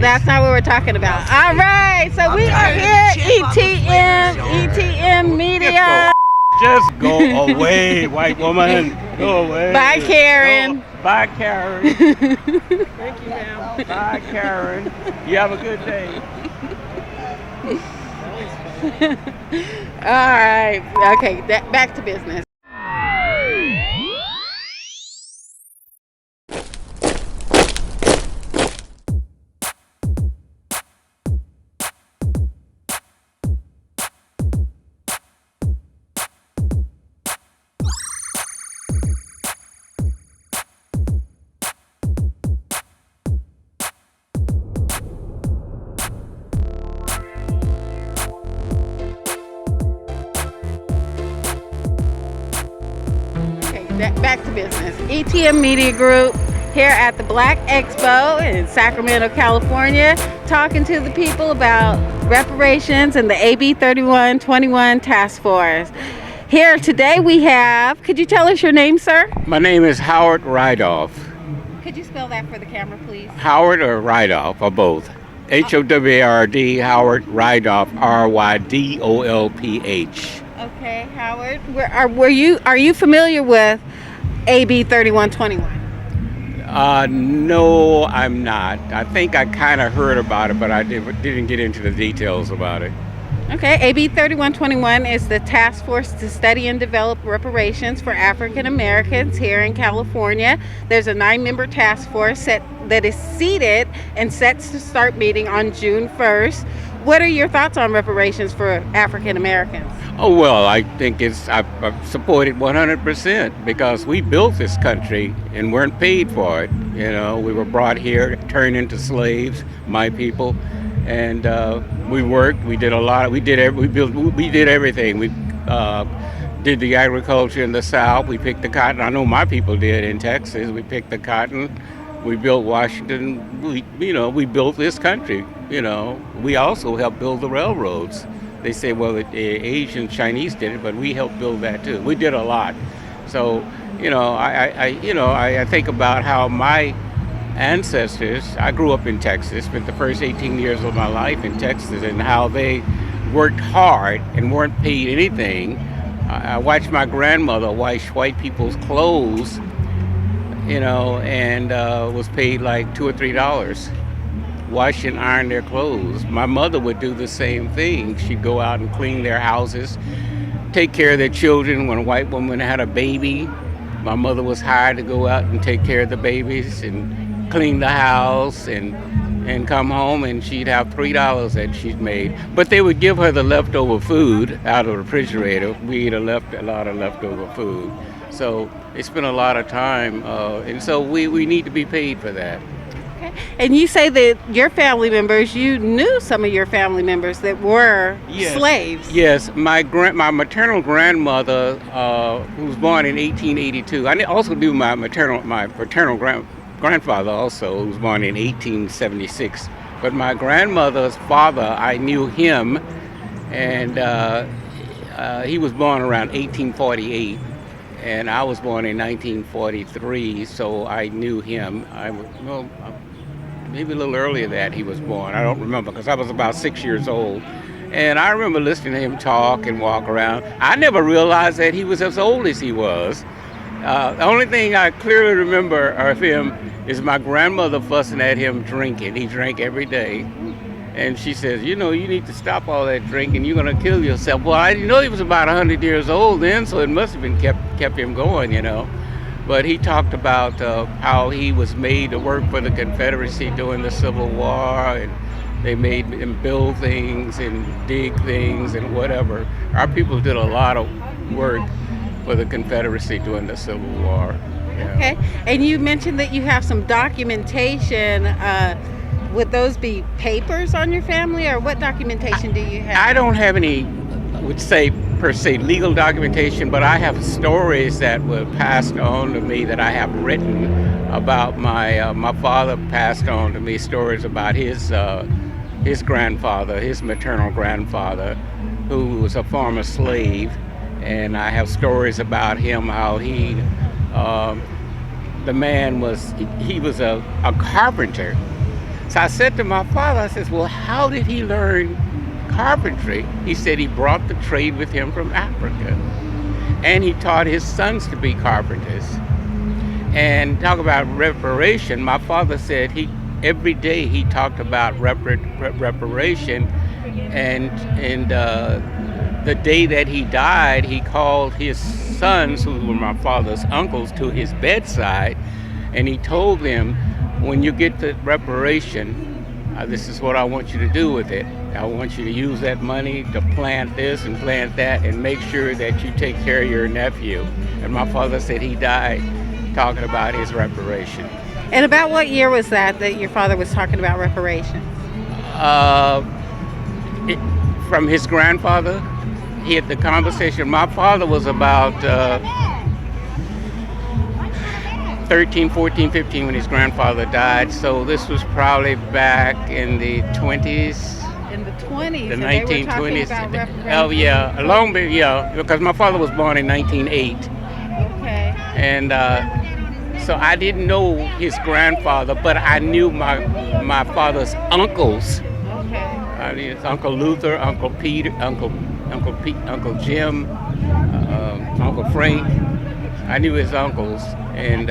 That's not what we're talking about. All right, so we are here, ETM Media. Just go away, white woman. Go away. Bye, Karen. Bye, Karen. Thank you, ma'am. Bye, Karen. You have a good day. All right. Okay, back to business. Back to business. ETM Media Group here at the Black Expo in Sacramento, California, talking to the people about reparations and the AB 3121 task force. Here today we have, could you tell us your name, sir? My name is Howard Rydoff. Could you spell that for the camera, please? Howard or Rydoff, or both. Howard, Howard Rydoff, Rydolph. Okay, Howard. Are you familiar with AB 3121? No, I'm not. I think I kind of heard about it, but I didn't get into the details about it. Okay, AB 3121 is the task force to study and develop reparations for African Americans here in California. There's a 9-member task force that is seated and sets to start meeting on June 1st. What are your thoughts on reparations for African Americans? Oh, well, I think I've supported 100% because we built this country and weren't paid for it. You know, we were brought here, turned into slaves, my people, and we worked. We did a lot. We did everything. We did the agriculture in the South. We picked the cotton. I know my people did in Texas. We picked the cotton. We built Washington. We built this country. You know, we also helped build the railroads. They say, well, the Asian Chinese did it, but we helped build that too. We did a lot. So, I think about how my ancestors, I grew up in Texas, spent the first 18 years of my life in Texas, and how they worked hard and weren't paid anything. I watched my grandmother wash white people's clothes, and was paid like $2 or $3. Wash and iron their clothes. My mother would do the same thing. She'd go out and clean their houses, take care of their children. When a white woman had a baby, my mother was hired to go out and take care of the babies and clean the house and come home, and she'd have $3 that she'd made. But they would give her the leftover food out of the refrigerator. We ate a lot of leftover food. So they spent a lot of time, and so we need to be paid for that. And you say that your family members, you knew some of your family members that were slaves. Yes, my maternal grandmother, who was born in 1882. I also knew my paternal grandfather also, who was born in 1876. But my grandmother's father, I knew him, and he was born around 1848. And I was born in 1943, so I knew him. Maybe a little earlier that he was born. I don't remember because I was about 6 years old. And I remember listening to him talk and walk around. I never realized that he was as old as he was. The only thing I clearly remember of him is my grandmother fussing at him drinking. He drank every day. And she says, you need to stop all that drinking. You're going to kill yourself. Well, I didn't know he was about 100 years old then, so it must have been kept him going, But he talked about how he was made to work for the Confederacy during the Civil War, and they made him build things and dig things and whatever. Our people did a lot of work for the Confederacy during the Civil War. Okay, and you mentioned that you have some documentation. Would those be papers on your family, or what documentation do you have? I don't have any, per se, legal documentation, but I have stories that were passed on to me that I have written about my father passed on to me stories about his grandfather, his maternal grandfather, who was a former slave, and I have stories about him, how the man was a carpenter. So I said to my father, I says, well, how did he learn carpentry? He said he brought the trade with him from Africa. And he taught his sons to be carpenters. And talk about reparation, my father said every day he talked about reparation. And the day that he died, he called his sons, who were my father's uncles, to his bedside. And he told them, when you get the reparation, this is what I want you to do with it. I want you to use that money to plant this and plant that and make sure that you take care of your nephew. And my father said he died talking about his reparation. And about what year was that your father was talking about reparations? From his grandfather, he had the conversation. My father was about 13, 14, 15 when his grandfather died. So this was probably back in the 20s. In the 20s. The and 1920s. They were talking about reparations. Oh yeah, a long bit, yeah, because my father was born in 1908. Okay. And so I didn't know his grandfather, but I knew my father's uncles. Okay. I mean, it's Uncle Luther, Uncle Peter, Uncle Jim, Uncle Frank. I knew his uncles, and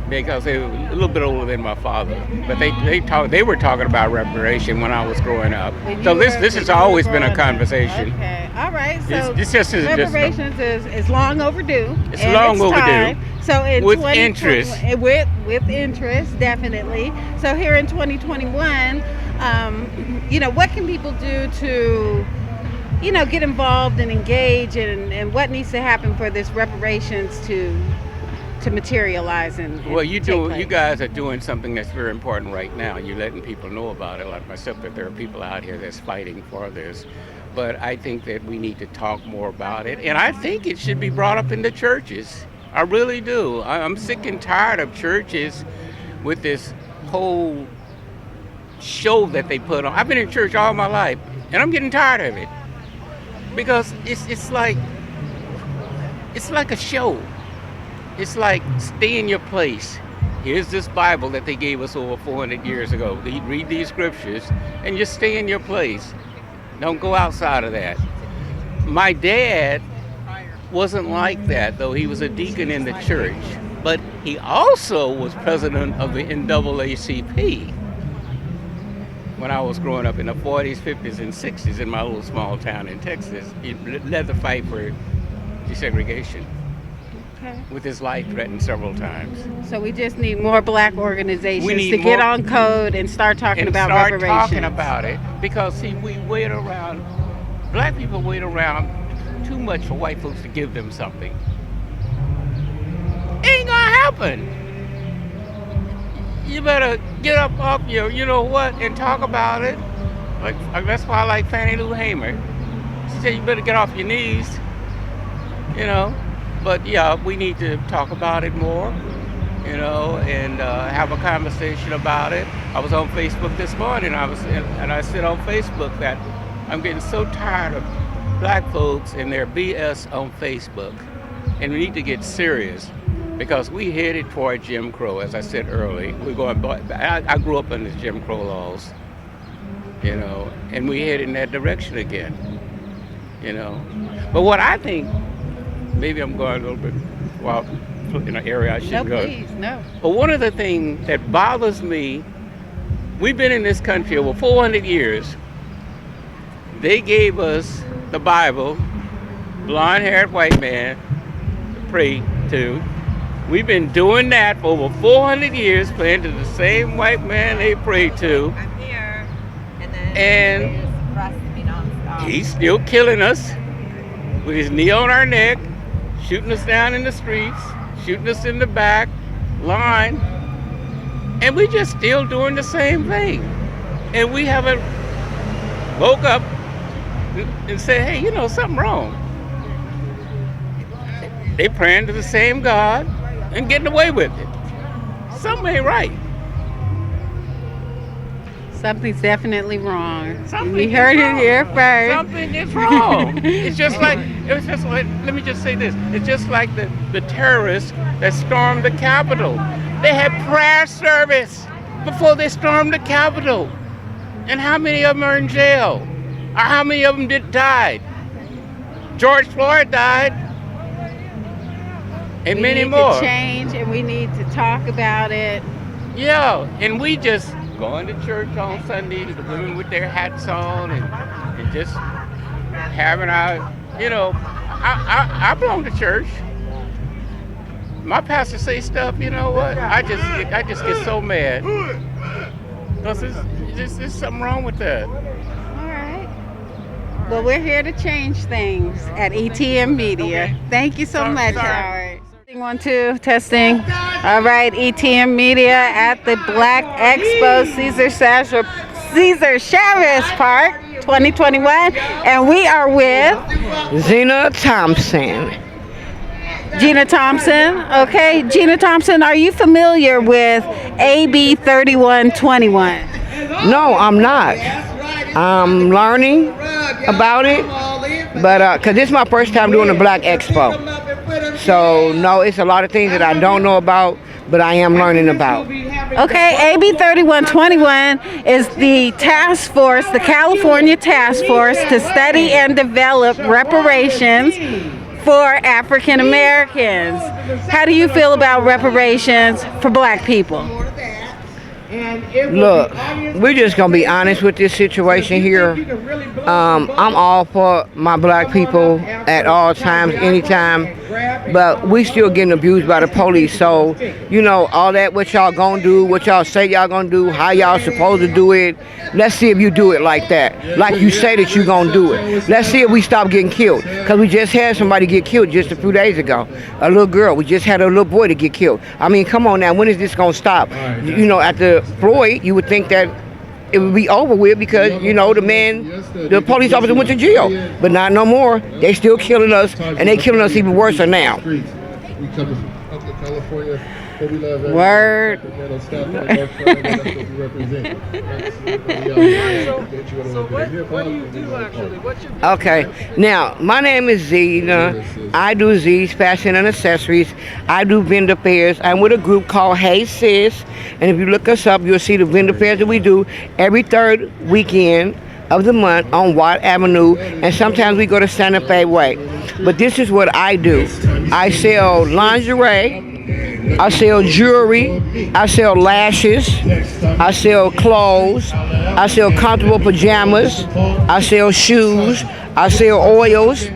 because they were a little bit older than my father, but they were talking about reparation when I was growing up. So this has always been a conversation. Okay, all right. So It's just reparations is long overdue. It's long overdue. Time. So in With interest. With interest, definitely. So here in 2021, what can people do to get involved and engage, and what needs to happen for this reparations to materialize and well, take place? you guys are doing something that's very important right now. You're letting people know about it, like myself, that there are people out here that's fighting for this. But I think that we need to talk more about it, and I think it should be brought up in the churches. I really do. I'm sick and tired of churches with this whole show that they put on. I've been in church all my life, and I'm getting tired of it. Because it's like a show. It's like, stay in your place. Here's this Bible that they gave us over 400 years ago. You read these scriptures and just stay in your place. Don't go outside of that. My dad wasn't like that, though. He was a deacon in the church, but he also was president of the NAACP. When I was growing up in the 40s, 50s, and 60s in my little small town in Texas, he led the fight for desegregation. Okay. With his life threatened several times. So we just need more black organizations to more, get on code and start talking about reparations. Start talking about it, because see, we wait around. Black people wait around too much for white folks to give them something. Ain't gonna happen. You better get up off your, and talk about it. Like that's why I like Fannie Lou Hamer. She said you better get off your knees. But yeah, we need to talk about it more. And have a conversation about it. I was on Facebook this morning. And I said on Facebook that I'm getting so tired of black folks and their BS on Facebook, and we need to get serious. Because we headed toward Jim Crow, as I said earlier. We're going. I grew up under Jim Crow laws, and we head in that direction again, But what I think, maybe I'm going a little bit in an area I shouldn't go. No, please, no. But one of the things that bothers me, we've been in this country over 400 years. They gave us the Bible, blonde-haired white man to pray to. We've been doing that for over 400 years, praying to the same white man they pray to. I'm here, and he's still killing us with his knee on our neck, shooting us down in the streets, shooting us in the back line, and we just still doing the same thing. And we haven't woke up and said, hey, something wrong. They praying to the same God and getting away with it. Something ain't right. Something's definitely wrong. Something We is heard wrong. it here first. Something is wrong. It's just like, let me just say this. It's just like the terrorists that stormed the Capitol. They had prayer service. before they stormed the Capitol. And how many of them are in jail? Or how many of them died? George Floyd died. And We many need more. to change, and we need to talk about it. Yeah, and we just going to church on Sundays, the women with their hats on, and just having our, I belong to church. My pastor say stuff, you know what? I just get so mad. Because there's something wrong with that. All right. Well, we're here to change things at ETM Media. Okay. Thank you so much, Sorry. Howard. 1, 2, testing. All right, ETM Media at the Black Expo, Cesar Chavez Park 2021. And we are with Gina Thompson. Gina Thompson. Okay, Gina Thompson, are you familiar with AB 3121? No, I'm not. I'm learning about it, but because this is my first time doing the Black Expo. So, no, it's a lot of things that I don't know about, but I am learning about. Okay, AB 3121 is the task force, the California task force to study and develop reparations for African Americans. How do you feel about reparations for black people? Look, we're just going to be honest with this situation here. I'm all for my black people at all times, anytime, but we still getting abused by the police. So, all that, what y'all gonna do, what y'all say y'all gonna do, how y'all supposed to do it, let's see if you do it like that. Like you say that you gonna do it. Let's see if we stop getting killed. Because we just had somebody get killed just a few days ago. A little girl. We just had a little boy to get killed. I mean, come on now, when is this gonna stop? After Floyd, you would think that it would be over with because, the police officer went to jail. But not no more. They still killing us, and they killing us even worse now. Word. So what do you do actually? What's your Okay, now my name is Zena. I do Z's Fashion and Accessories. I do vendor fairs. I'm with a group called Hey Sis, and if you look us up, you'll see the vendor fairs that we do every third weekend of the month on Watt Avenue, and sometimes we go to Santa Fe Way. But this is what I do. I sell lingerie, I sell jewelry, I sell lashes, I sell clothes, I sell comfortable pajamas, I sell shoes, I sell oils.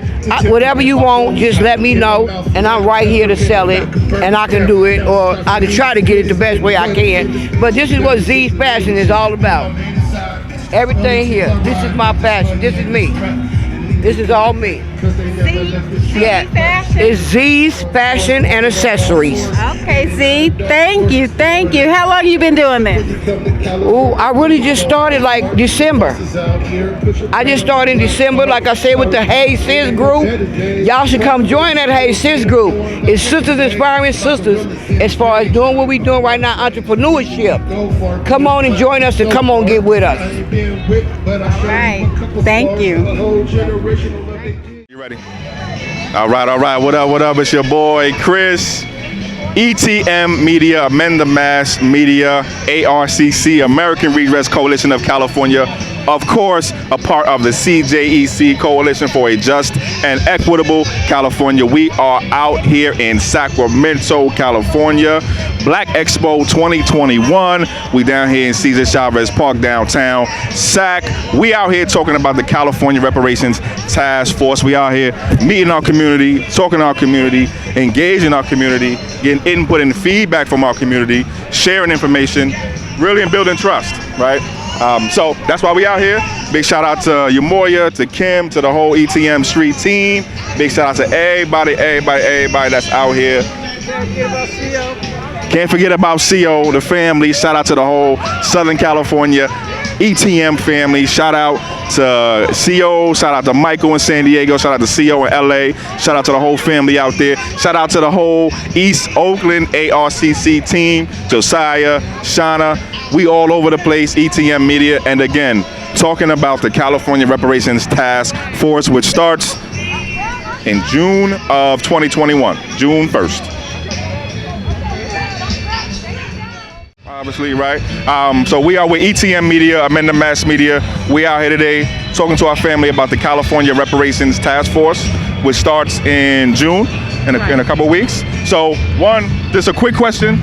Whatever you want, just let me know, and I'm right here to sell it, and I can do it, or I can try to get it the best way I can. But this is what Z's Fashion is all about. Everything here. This is my fashion. This is me. This is all me. Yeah. It's Z's Fashion and Accessories. Okay, Z, thank you. How long you been doing this? Ooh, I really just started like December. I just started in December, like I said, with the Hey Sis group. Y'all should come join that Hey Sis group. It's Sisters Inspiring Sisters as far as doing what we're doing right now, entrepreneurship. Come on and join us and come on get with us. Right. Thank you. You ready? All right. What up? It's your boy, Chris. ETM Media, Amend the Mass Media, ARCC, American Redress Coalition of California. Of course, a part of the CJEC, Coalition for a Just and Equitable California. We are out here in Sacramento, California. Black Expo 2021. We down here in Cesar Chavez Park downtown, Sac. We out here talking about the California Reparations Task Force. We out here meeting our community, talking to our community, engaging our community, getting input and feedback from our community, sharing information, really and building trust, right? So that's why we out here. Big shout out to Yamoya, to Kim, to the whole ETM Street team. Big shout out to everybody that's out here. Can't forget about CO, the family. Shout out to the whole Southern California ETM family. Shout out to CO. Shout out to Michael in San Diego. Shout out to CO in LA. Shout out to the whole family out there. Shout out to the whole East Oakland ARCC team. Josiah, Shauna. We all over the place, ETM Media. And again, talking about the California Reparations Task Force, which starts in June of 2021, June 1st. Obviously, right? So we are with ETM Media, Amend the Mass Media. We out here today talking to our family about the California Reparations Task Force, which starts in June, in a couple of weeks. So one, just a quick question.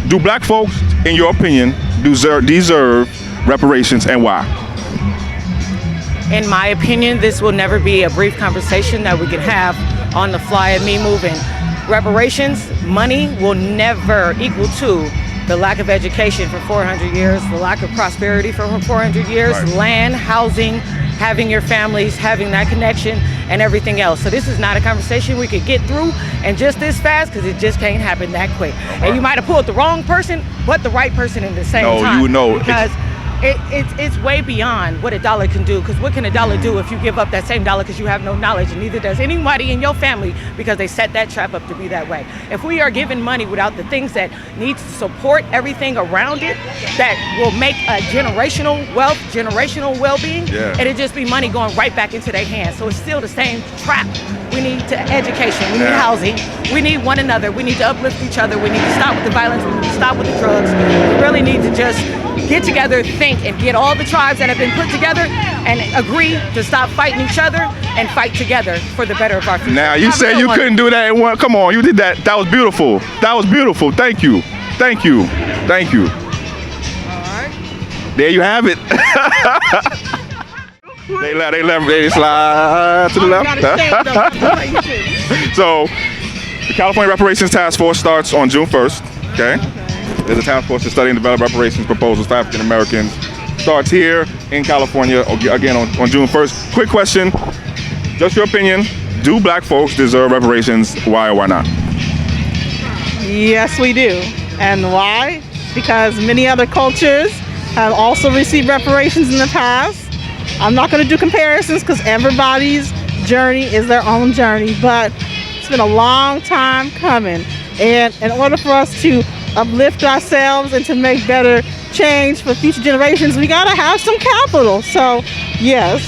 Do black folks, in your opinion, deserve reparations, and why? In my opinion, this will never be a brief conversation that we can have on the fly of me moving. Reparations, money will never equal to the lack of education for 400 years, the lack of prosperity for 400 years, land, housing, having your families, having that connection, and everything else. So this is not a conversation we could get through and just this fast, because it just can't happen that quick. And you might have pulled the wrong person, but the right person at the same time. No, you would know. Because it's way beyond what a dollar can do. Because what can a dollar do if you give up that same dollar because you have no knowledge, and neither does anybody in your family, because they set that trap up to be that way. If we are giving money without the things that need to support everything around it, that will make a generational wealth, generational well-being, it'll just be money going right back into their hands. So it's still the same trap. We need education, we need housing, we need one another, we need to uplift each other, we need to stop with the violence, we need to stop with the drugs. We really need to just get together, think, and get all the tribes that have been put together and agree to stop fighting each other and fight together for the better of our future. Now, you said you couldn't do that in one. Come on, you did that. That was beautiful. That was beautiful. Thank you. Thank you. Thank you. All right. There you have it. They slide to the left. So, the California Reparations Task Force starts on June 1st. Okay. There's a task force to study and develop reparations proposals for African Americans. Starts here in California again on June 1st. Quick question, just your opinion. Do black folks deserve reparations? Why or why not? Yes, we do. And why? Because many other cultures have also received reparations in the past. I'm not going to do comparisons because everybody's journey is their own journey, but it's been a long time coming. And in order for us to uplift ourselves and to make better change for future generations, we got to have some capital. So, yes.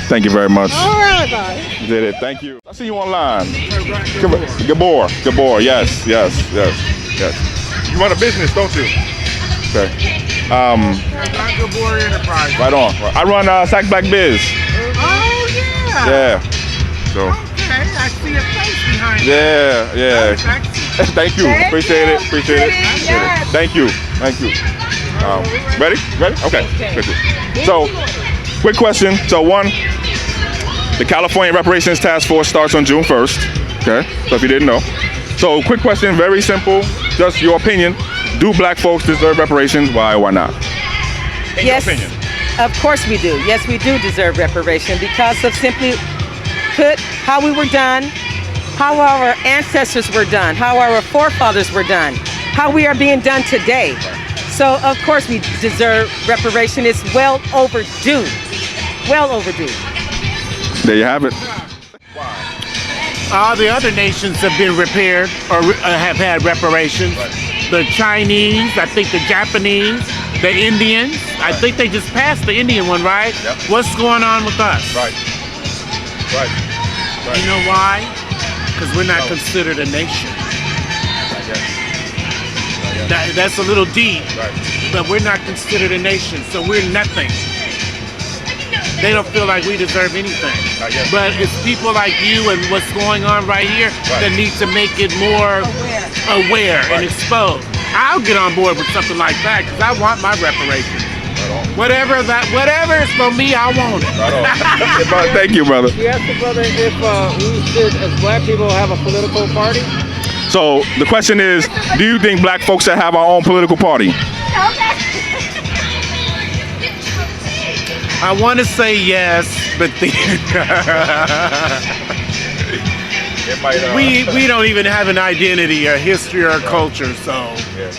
Thank you very much. All right, guys. You did it. Thank you. I see you online. Gabor. Yes. You run a business, don't you? Okay. Gabor Enterprise. Right on. I run Sack Black Biz. Oh, yeah. Yeah. So. Okay, I see a face behind you. Yeah. Thank you. Appreciate it. Yes. Thank you. Ready? Okay. Good. So, quick question. So, one, the California Reparations Task Force starts on June 1st. Okay. So, if you didn't know. So, quick question, very simple. Just your opinion. Do black folks deserve reparations? Why or why not? In your opinion. Of course we do. Yes, we do deserve reparation because of simply put how we were done, how our ancestors were done, how our forefathers were done, how we are being done today. So of course we deserve reparation. It's well overdue. Well overdue. There you have it. All the other nations have been repaired or have had reparations. The Chinese, I think the Japanese, the Indians. I think they just passed the Indian one, right? Yep. What's going on with us? Right. You know why? Because we're not considered a nation. That's a little deep, but we're not considered a nation, so we're nothing. They don't feel like we deserve anything. But it's people like you and what's going on right here that need to make it more aware and exposed. I'll get on board with something like that because I want my reparations. Whatever is for me, I want it. Thank you, brother. You asked the brother if we should, as black people, have a political party. So the question is, do you think black folks should have our own political party? I want to say yes, but we don't even have an identity, a history, or a culture. So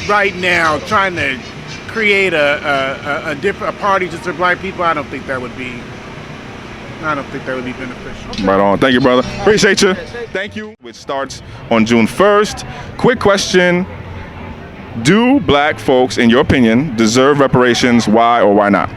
right now, trying to create a party just for black people, I don't think that would be beneficial. Right on. Thank you, brother. Appreciate you. Thank you. Which starts on June 1st. Quick question. Do black folks, in your opinion, deserve reparations? Why or why not?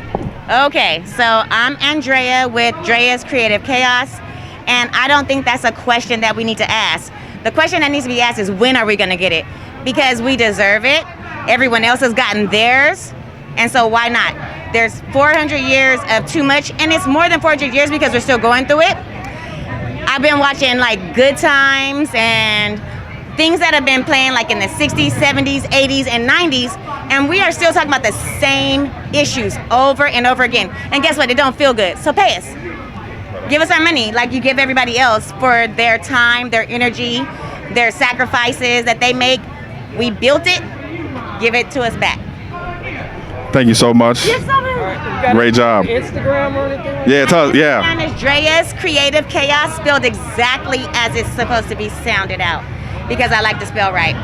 Okay, so I'm Andrea with Drea's Creative Chaos, and I don't think that's a question that we need to ask. The question that needs to be asked is, when are we going to get it? Because we deserve it. Everyone else has gotten theirs, and so why not? There's 400 years of too much, and it's more than 400 years because we're still going through it. I've been watching like Good Times and things that have been playing like in the 60s, 70s, 80s, and 90s, and we are still talking about the same issues over and over again. And guess what? It don't feel good. So pay us. Give us our money like you give everybody else for their time, their energy, their sacrifices that they make. We built it. Give it to us back. Thank you so much. Great job. Instagram or anything? Yeah, tell us. Yeah. My name is Drea's Creative Chaos, spelled exactly as it's supposed to be sounded out, because I like to spell right.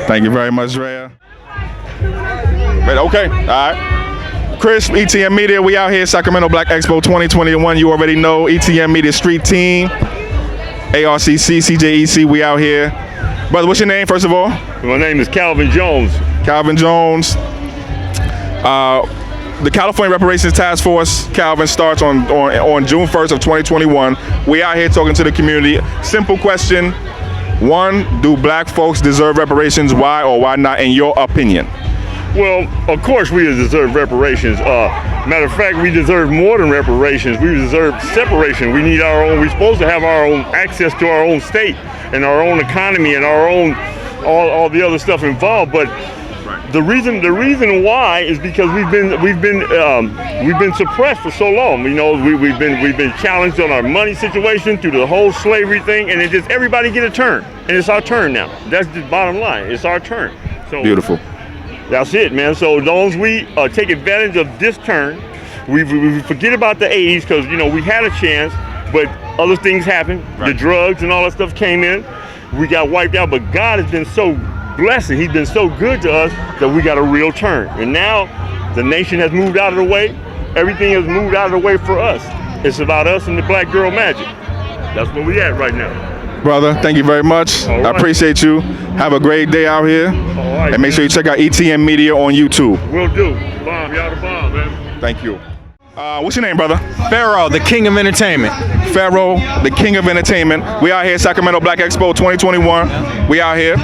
Thank you very much, Drea. Okay, all right. Chris, ETM Media, we out here, Sacramento Black Expo 2021. You already know, ETM Media Street Team, ARCC, CJEC, we out here. Brother, what's your name, first of all? My name is Calvin Jones. Calvin Jones. The California Reparations Task Force, Calvin, starts on June 1st of 2021. We out here talking to the community. Simple question. One, do black folks deserve reparations? Why or why not, in your opinion? Well, of course we deserve reparations. Matter of fact, we deserve more than reparations. We deserve separation. We need our own, we're supposed to have our own access to our own state and our own economy and our own, all the other stuff involved. But the reason why is because we've been suppressed for so long. You know, we've been challenged on our money situation through the whole slavery thing, and it just everybody get a turn, and it's our turn now. That's the bottom line. It's our turn. So beautiful. That's it, man. So as long as we take advantage of this turn, we forget about the 80s, because you know we had a chance, but other things happened. The drugs and all that stuff came in. We got wiped out, but God has been so blessing. He's been so good to us that we got a real turn. And now the nation has moved out of the way. Everything has moved out of the way for us. It's about us and the black girl magic. That's where we at right now. Brother, thank you very much. All right. I appreciate you. Have a great day out here. All right, and make sure you check out ETM Media on YouTube. Will do. Bomb, y'all the bomb, man. Thank you. What's your name, brother? Pharaoh, the king of entertainment. Pharaoh, the king of entertainment. We out here, Sacramento Black Expo 2021. We out here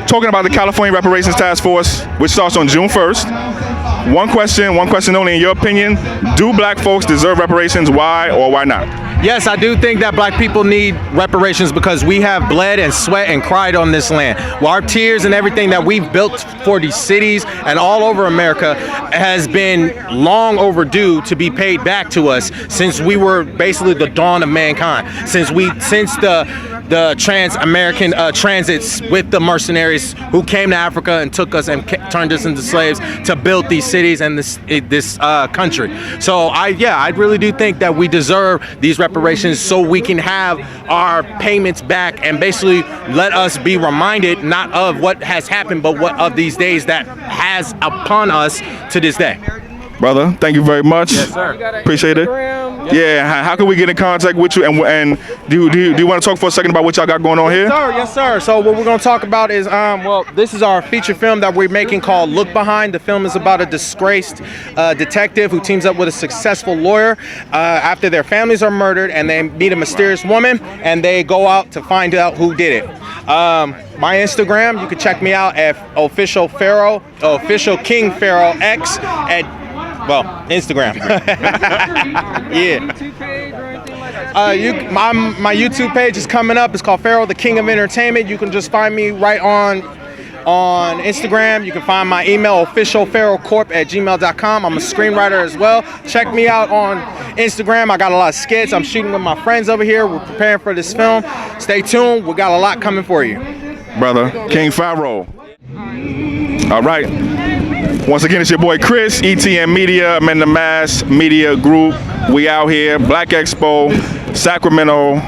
talking about the California Reparations Task Force, which starts on June 1st. One question only. In your opinion, do black folks deserve reparations? Why or why not? Yes, I do think that black people need reparations because we have bled and sweat and cried on this land. Well, our tears and everything that we've built for these cities and all over America has been long overdue to be paid back to us since we were basically the dawn of mankind. Since the trans-American transits with the mercenaries who came to Africa and took us and turned us into slaves to build these cities and this country. So I really do think that we deserve these reparations so we can have our payments back and basically let us be reminded not of what has happened but what of these days that has upon us to this day. Brother, thank you very much. Yes, sir. Appreciate it. Yeah, how can we get in contact with you? And do you want to talk for a second about what y'all got going on here? Yes, sir. So what we're going to talk about is, this is our feature film that we're making called Look Behind. The film is about a disgraced detective who teams up with a successful lawyer after their families are murdered, and they meet a mysterious woman, and they go out to find out who did it. My Instagram, you can check me out at official King Pharaoh X at Instagram. Yeah. My YouTube page is coming up. It's called Pharaoh, the King of Entertainment. You can just find me right on Instagram. You can find my email, officialpharaohcorp@gmail.com. I'm a screenwriter as well. Check me out on Instagram. I got a lot of skits. I'm shooting with my friends over here. We're preparing for this film. Stay tuned. We got a lot coming for you. Brother, King Pharaoh. All right. Once again, it's your boy Chris, ETM Media, Amend the Mass Media Group. We out here, Black Expo, Sacramento,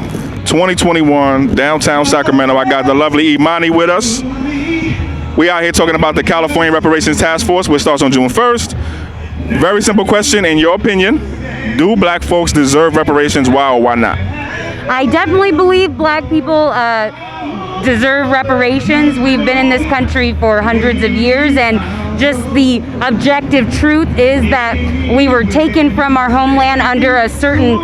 2021, downtown Sacramento. I got the lovely Imani with us. We out here talking about the California Reparations Task Force, which starts on June 1st. Very simple question, in your opinion, do black folks deserve reparations? Why or why not? I definitely believe black people deserve reparations. We've been in this country for hundreds of years, and just the objective truth is that we were taken from our homeland under a certain,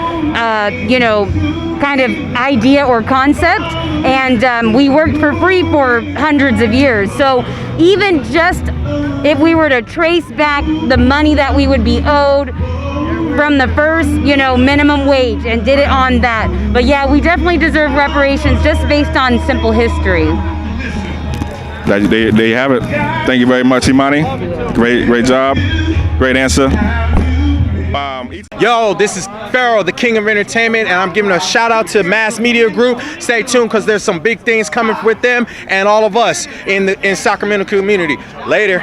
kind of idea or concept, and we worked for free for hundreds of years. So even just if we were to trace back the money that we would be owed from the first, minimum wage, and did it on that. But yeah, we definitely deserve reparations just based on simple history. There you have it. Thank you very much, Imani. Great job. Great answer. Yo, this is Pharaoh, the king of entertainment, and I'm giving a shout out to Mass Media Group. Stay tuned because there's some big things coming with them and all of us in Sacramento community. Later.